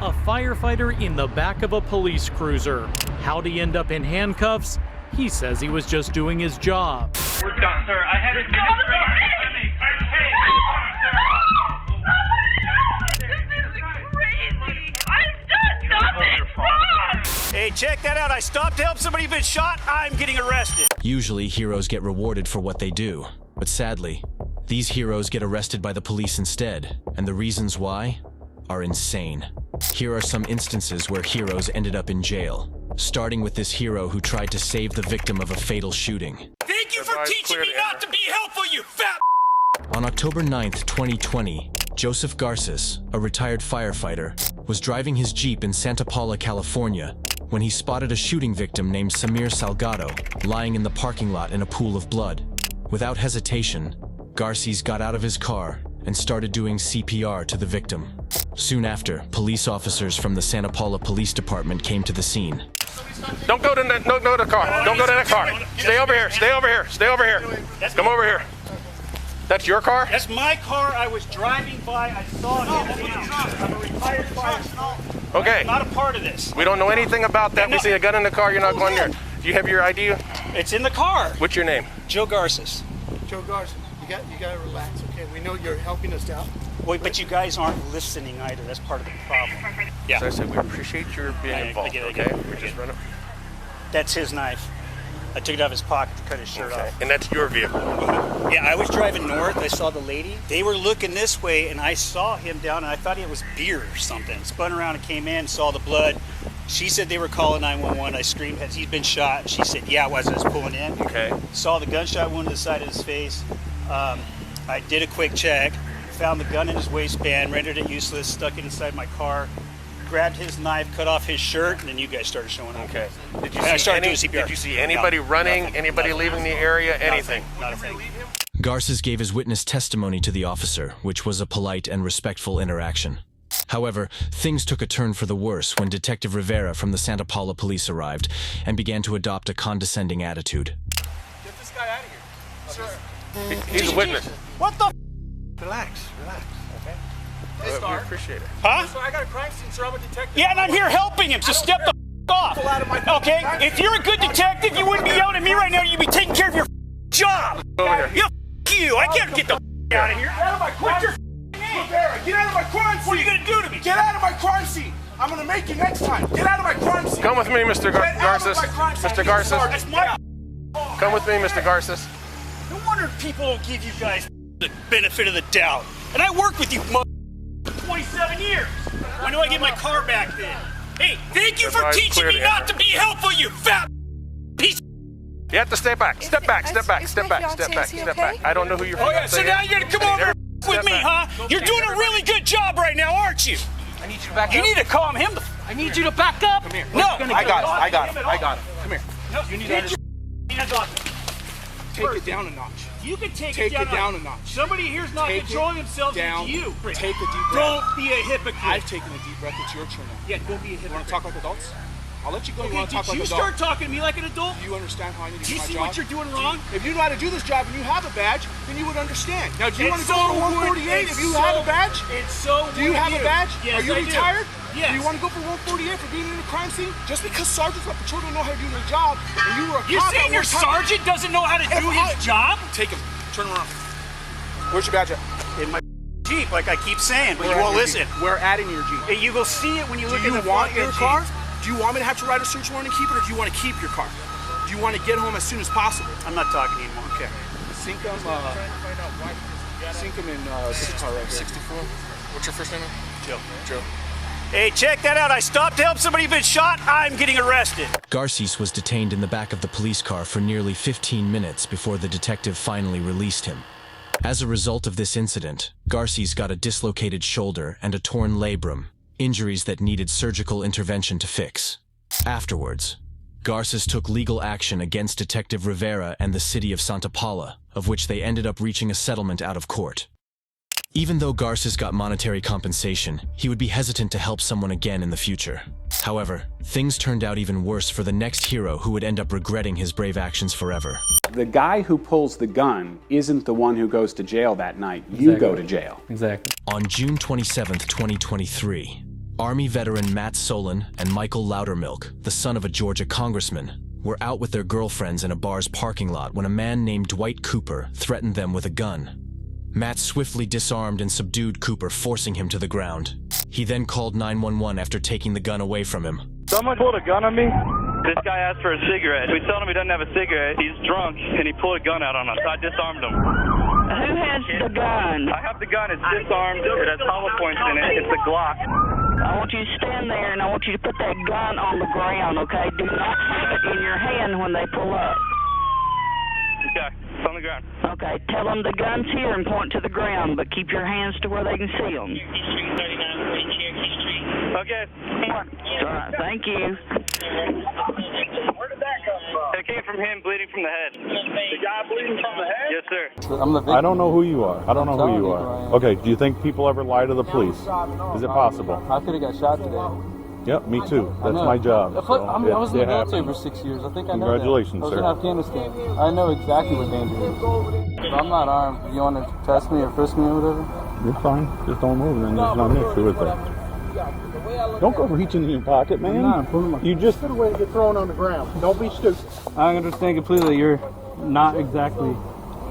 a firefighter in the back of a police cruiser. How'd he end up in handcuffs? He says he was just doing his job. We're done, sir. I had administrative. Hey, check that out. I stopped to help somebody who's been shot. I'm getting arrested. Usually, heroes get rewarded for what they do. But sadly, these heroes get arrested by the police instead. And the reasons why are insane. Here are some instances where heroes ended up in jail. Starting with this hero who tried to save the victim of a fatal shooting. Thank you for teaching me not to be helpful, you fat. On October 9th, 2020, Joseph Garces, a retired firefighter, was driving his Jeep in Santa Paula, California, when he spotted a shooting victim named Samir Salgado lying in the parking lot in a pool of blood. Without hesitation, Garces got out of his car and started doing CPR to the victim. Soon after, police officers from the Santa Paula Police Department came to the scene. Don't go to the car. Don't go to that car. Stay over here. Stay over here. Stay over here. Come over here. That's your car? That's my car. I was driving by. I saw it. I'm a retired firefighter. Okay. I'm not a part of this. We don't know anything about that. We see a gun in the car. You're not going there. Do you have your ID? It's in the car. What's your name? Joe Garces. Joe Garces, you got to relax, okay? We know you're helping us out. Wait, but you guys aren't listening either. That's part of the problem. Yeah. As I said, we appreciate your being involved. Okay. We just run it. That's his knife. I took it out of his pocket to cut his shirt off. And that's your vehicle. Yeah, I was driving north. I saw the lady. They were looking this way, and I saw him down, and I thought it was beer or something. Spun around and came in, saw the blood. She said they were calling 911. I screamed, has he been shot? She said, yeah, it was. I was pulling in. Okay. Saw the gunshot wound to the side of his face. I did a quick check, found the gun in his waistband, rendered it useless, stuck it inside my car, grabbed his knife, cut off his shirt, and then you guys started showing up. Okay. Did you see anybody running, nothing, anybody leaving the area, anything? Not a thing. Garces gave his witness testimony to the officer, which was a polite and respectful interaction. However, things took a turn for the worse when Detective Rivera from the Santa Paula Police arrived and began to adopt a condescending attitude. Get this guy out of here. Sir. He's a witness. What the? Relax. Okay? We appreciate it. Huh? So I got a crime scene, sir. I'm a detective. Yeah, and I'm here helping him, so step the off. Okay? If you're a good detective, you wouldn't be yelling at me right now. You'd be taking care of your job. Over here. Yeah, you. I can't get the out of here. Get out of my crime scene. Get out of my crime scene. What are you going to do to me? Get out of my crime scene. I'm going to make you next time. Get out of my crime scene. Come with me, Mr. Garces. Mr. Garces. That's my... Come with me, Mr. Garces. No wonder people don't give you guys the benefit of the doubt. And I worked with you for 27 years. When do I get my car back then? Hey, thank you for teaching me not to be helpful, you fat piece. You have to step back. Step back. Step back. Step back. Step back. Step back. I don't know who you're. Oh yeah, so now you're gonna come over with me, huh? You're doing a really good job right now, aren't you? I need you to back up. You need to calm him. I need you to back up. Come here. No. I got it. Come here. No, you need to understand. Take it down a notch. You can take it down a notch. Somebody here's not Take it controlling themselves down. into you. Take a deep breath. Don't be a hypocrite. I've taken a deep breath. It's your turn now. Yeah, don't be a You hypocrite. want to talk like adults? I'll let you go. You Okay, want to talk did like you adults? start talking to me like an adult? Do you understand how I need to Do do you my see job? what you're doing wrong? If you know how to do this job and you have a badge, then you would understand. Now, do you want It's to go so for 148 if you have a badge? It's so Do you have a badge? Yes, Are you I do. retired? Yes. Do you want to go for 148 for being in a crime scene? Just because sergeants at patrol don't know how to do their job, and you were a You're cop saying at your one time- sergeant doesn't know how to do his job? Take him. Turn around. Where's your badge at? In my Jeep, like I keep saying, but you We're won't at your listen. Jeep. We're adding your Jeep. Hey, you will see it when you Do look you at the want front your of the car? Jeep. Do you want me to have to write a search warrant and keep it, or do you want to keep your car? Do you want to get home as soon as possible? I'm not talking anymore. Okay. Sink them in this car right here. 64. What's your first name? Joe. Joe. Hey, check that out. I stopped to help somebody who's been shot. I'm getting arrested. Garces was detained in the back of the police car for nearly 15 minutes before the detective finally released him. As a result of this incident, Garces got a dislocated shoulder and a torn labrum, injuries that needed surgical intervention to fix. Afterwards, Garces took legal action against Detective Rivera and the city of Santa Paula, of which they ended up reaching a settlement out of court. Even though Garces got monetary compensation, he would be hesitant to help someone again in the future. However, things turned out even worse for the next hero who would end up regretting his brave actions forever. The guy who pulls the gun isn't the one who goes to jail that night. You go to jail. Exactly. On June 27, 2023, Army veteran Matt Solon and Michael Loudermilk, the son of a Georgia congressman, were out with their girlfriends in a bar's parking lot when a man named Dwight Cooper threatened them with a gun. Matt swiftly disarmed and subdued Cooper, forcing him to the ground. He then called 911 after taking the gun away from him. Someone pulled a gun on me. This guy asked for a cigarette. We told him he doesn't have a cigarette. He's drunk, and he pulled a gun out on us. So I disarmed him. Who has the gun? I have the gun. It's disarmed. It has hollow points in it. It's a Glock. I want you to stand there, and I want you to put that gun on the ground, okay? Do not have it in your hand when they pull up. Okay, it's on the ground. Okay, tell them the gun's here and point to the ground, but keep your hands to where they can see them. Okay. All right, thank you. Where did that come from? It came from him bleeding from the head. The guy bleeding from the head? Yes, sir. I'm the victim. I don't know who you are. I don't know who you I are. am. Okay, do you think people ever lie to the police? Is it possible? I could have got shot today. Yep, me too. That's know. my job. I was in the it military happens. for 6 years. I think I know Congratulations, that. I was sir. in Afghanistan. I know exactly what danger is. If I'm not armed, you want to test me or frisk me or whatever? You're fine. Just don't move, and there's not an issue with that. Don't go reaching in your pocket, man. You just Get away and get thrown on the ground. Don't be stupid. I understand completely. You're not exactly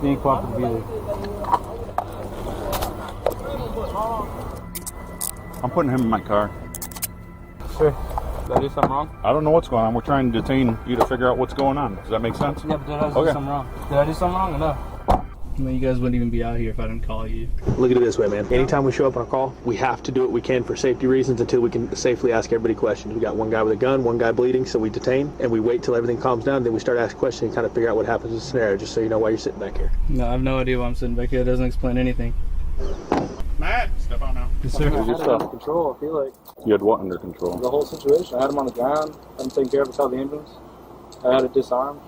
being cooperative either. I'm putting him in my car. Sure. Did I do something wrong? I don't know what's going on. We're trying to detain you to figure out what's going on. Does that make sense? Yeah, but did I do Okay. something wrong? Did I do something wrong or no? I mean, you guys wouldn't even be out here if I didn't call you. Look at it this way, man. Anytime we show up on a call, we have to do what we can for safety reasons until we can safely ask everybody questions. We got one guy with a gun, one guy bleeding, so we detain, and we wait till everything calms down, then we start asking questions and kind of figure out what happens in the scenario, just so you know why you're sitting back here. No, I have no idea why I'm sitting back here. It doesn't explain anything. Matt, step out now. Yes, sir. I had it under control, I feel like. You had what under control? The whole situation. I had him on the ground. I'm taking care of his the ambulance. I had it disarmed.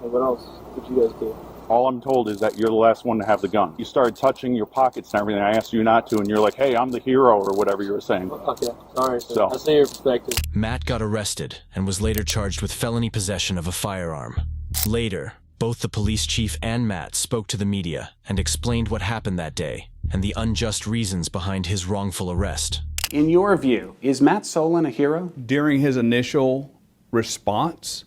And what else did you guys do? All I'm told is that you're the last one to have the gun. You started touching your pockets and everything. I asked you not to, and you're like, hey, I'm the hero, or whatever you were saying. Okay, sorry, sir. So- I see your perspective. Matt got arrested and was later charged with felony possession of a firearm. Later, both the police chief and Matt spoke to the media and explained what happened that day and the unjust reasons behind his wrongful arrest. In your view, is Matt Solon a hero? During his initial response,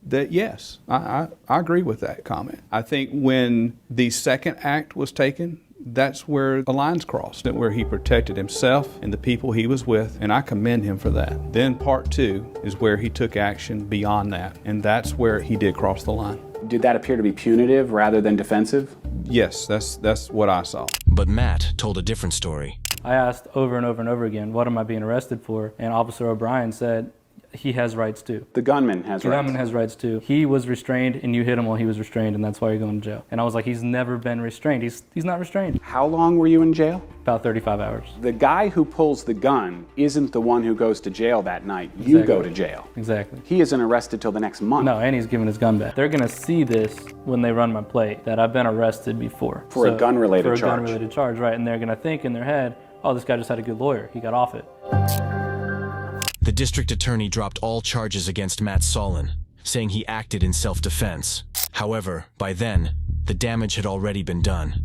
that yes, I agree with that comment. I think when the second act was taken, that's where the lines crossed, where he protected himself and the people he was with, and I commend him for that. Then part two is where he took action beyond that, and that's where he did cross the line. Did that appear to be punitive rather than defensive? Yes, that's what I saw. But Matt told a different story. I asked over and over and over again, what am I being arrested for? And Officer O'Brien said, he has rights too. The gunman has The rights. gunman has rights too. He was restrained and you hit him while he was restrained, and that's why you're going to jail. And I was like, he's never been restrained. He's not restrained. How long were you in jail? About 35 hours. The guy who pulls the gun isn't the one who goes to jail that night. You Exactly. go to jail. Exactly. He isn't arrested till the next month. No, and he's giving his gun back. They're gonna see this when they run my plate, that I've been arrested before. For a gun-related charge. For a gun-related charge, right. And they're gonna think in their head, oh, this guy just had a good lawyer. He got off it. The district attorney dropped all charges against Matt Solon, saying he acted in self-defense. However, by then, the damage had already been done.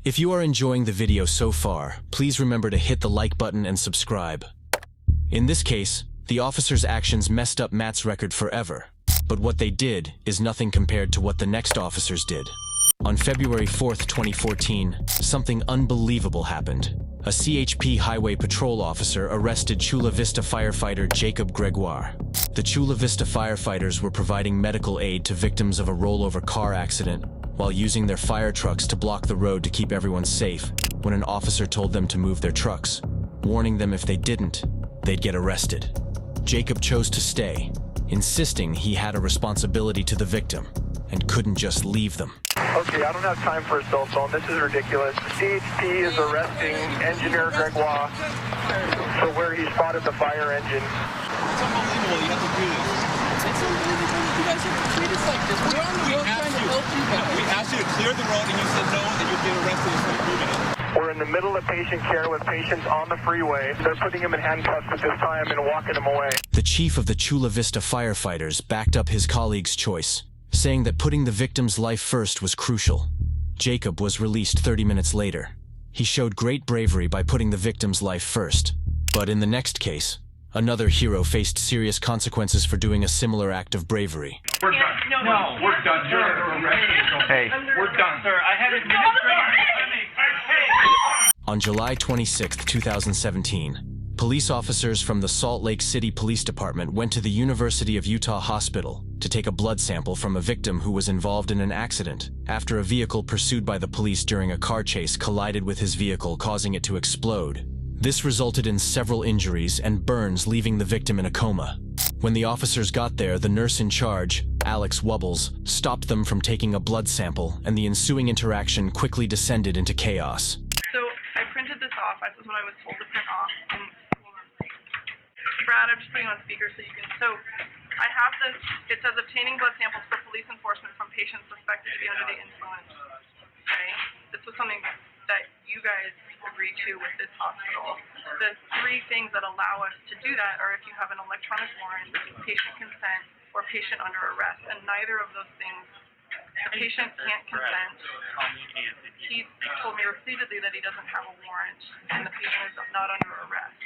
If you are enjoying the video so far, please remember to hit the like button and subscribe. In this case, the officers' actions messed up Matt's record forever, but what they did is nothing compared to what the next officers did. On February 4th, 2014, something unbelievable happened. A CHP Highway Patrol officer arrested Chula Vista firefighter Jacob Gregoire. The Chula Vista firefighters were providing medical aid to victims of a rollover car accident while using their fire trucks to block the road to keep everyone safe when an officer told them to move their trucks, warning them if they didn't, they'd get arrested. Jacob chose to stay, insisting he had a responsibility to the victim and couldn't just leave them. Okay, I don't have time for a cell phone. This is ridiculous. CHP is arresting Engineer Gregoire for where he spotted the fire engine. It's unbelievable. You have to do this. It's unbelievable. You guys have to treat us like this. We're on the road trying to help you guys. We asked you to clear the road and you said no, and you'd get arrested if we move it. We're in the middle of patient care with patients on the freeway. They're putting him in handcuffs at this time and walking him away. The chief of the Chula Vista firefighters backed up his colleague's choice, saying that putting the victim's life first was crucial. Jacob was released 30 minutes later. He showed great bravery by putting the victim's life first, But in the next case, another hero faced serious consequences for doing a similar act of bravery. We're done. No, we're done. You're under arrest. Hey. We're done. Sir, I have On July 26, 2017, police officers from the Salt Lake City Police Department went to the University of Utah Hospital to take a blood sample from a victim who was involved in an accident after a vehicle pursued by the police during a car chase collided with his vehicle, causing it to explode. This resulted in several injuries and burns, leaving the victim in a coma. When the officers got there, the nurse in charge, Alex Wubbles, stopped them from taking a blood sample, and the ensuing interaction quickly descended into chaos. So I printed this off. This is what I was told to print off. And Brad, I'm just putting on speaker so you can. So I have this. It says obtaining blood samples for police enforcement from patients suspected to be under the influence. Okay, this was something that you guys agreed to with this hospital. The three things that allow us to do that are if you have an electronic warrant, patient consent, or patient under arrest, and neither of those things. The patient can't consent. He told me repeatedly that he doesn't have a warrant, and the patient is not under arrest.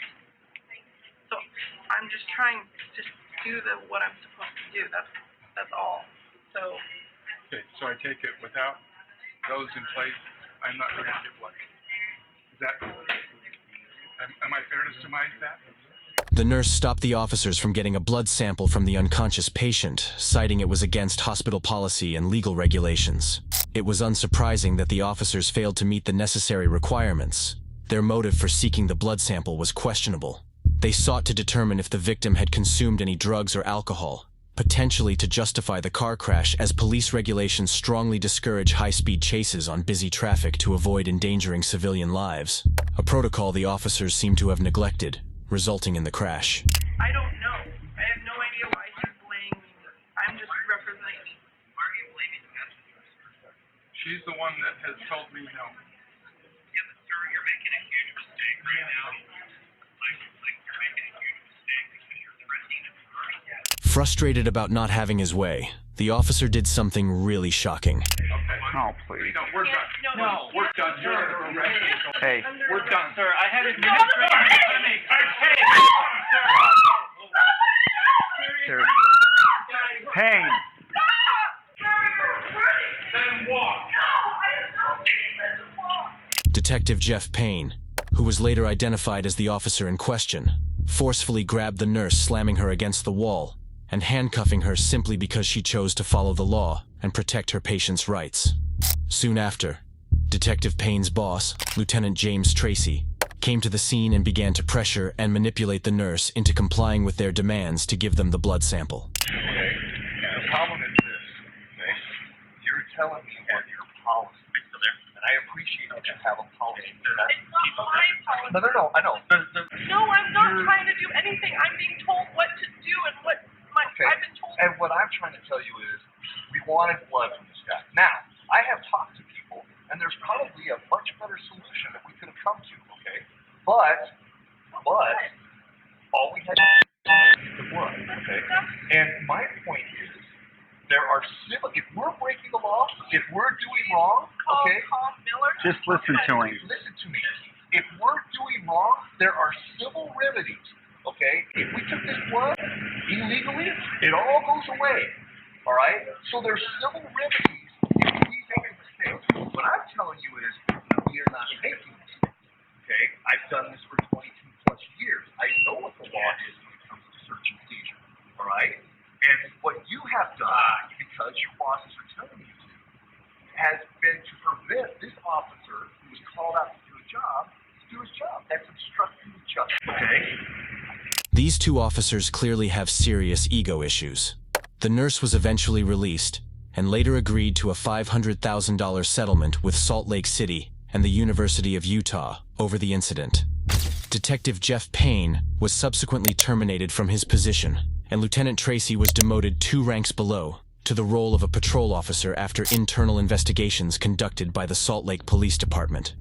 So I'm just trying to do what I'm supposed to do. That's all. So. Okay, so I take it without those in place, I'm not going to get blood. Is that? Am I fair to surmise that? The nurse stopped the officers from getting a blood sample from the unconscious patient, citing it was against hospital policy and legal regulations. It was unsurprising that the officers failed to meet the necessary requirements. Their motive for seeking the blood sample was questionable. They sought to determine if the victim had consumed any drugs or alcohol, potentially to justify the car crash, as police regulations strongly discourage high-speed chases on busy traffic to avoid endangering civilian lives, a protocol the officers seem to have neglected, resulting in the crash. I don't know. I have no idea why she's blaming me. I'm just representing me. Why are you blaming me? She's the one that has told me no. Yeah, but sir, you're making a huge mistake right now. You're making a huge mistake because you're threatening a person. Frustrated about not having his way, the officer did something really shocking. Oh, please. No, we're done. No, we're done. You're under arrest. Hey. We're done. Sir, I have Seriously. Payne. Then walk. Detective Jeff Payne, who was later identified as the officer in question, forcefully grabbed the nurse, slamming her against the wall and handcuffing her simply because she chose to follow the law and protect her patient's rights. Soon after, Detective Payne's boss, Lieutenant James Tracy, came to the scene and began to pressure and manipulate the nurse into complying with their demands to give them the blood sample. Okay, the problem is this, okay? You're telling me what your policy is, and I appreciate that you have a policy. It's not my policy. No, I know. No, I'm not trying to do anything. I'm being told what to do and what I've been told. And what I'm trying to tell you is, we wanted blood from this guy. Now, I have talked to people, and there's probably a much better solution that we could have come to, okay? But, all we had to do was the blood, okay? And my point is, there are if we're breaking the law, if we're doing wrong, okay? Just listen to him. Listen to me. If we're doing wrong, there are civil remedies, okay? If we took this blood illegally, it all goes away, all right? So there's civil remedies if we make a mistake. What I'm telling you is, we are not making mistakes, okay? I've done this for 22 plus years. I know what the law is when it comes to search and seizure, all right? And what you have done, because your bosses are telling you to, has been to prevent this officer who was called out to do a job to do his job. That's obstructing justice, okay? These two officers clearly have serious ego issues. The nurse was eventually released and later agreed to a $500,000 settlement with Salt Lake City and the University of Utah over the incident. Detective Jeff Payne was subsequently terminated from his position, and Lieutenant Tracy was demoted 2 ranks below to the role of a patrol officer after internal investigations conducted by the Salt Lake Police Department.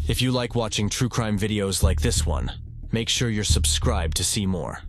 If you like watching true crime videos like this one, make sure you're subscribed to see more.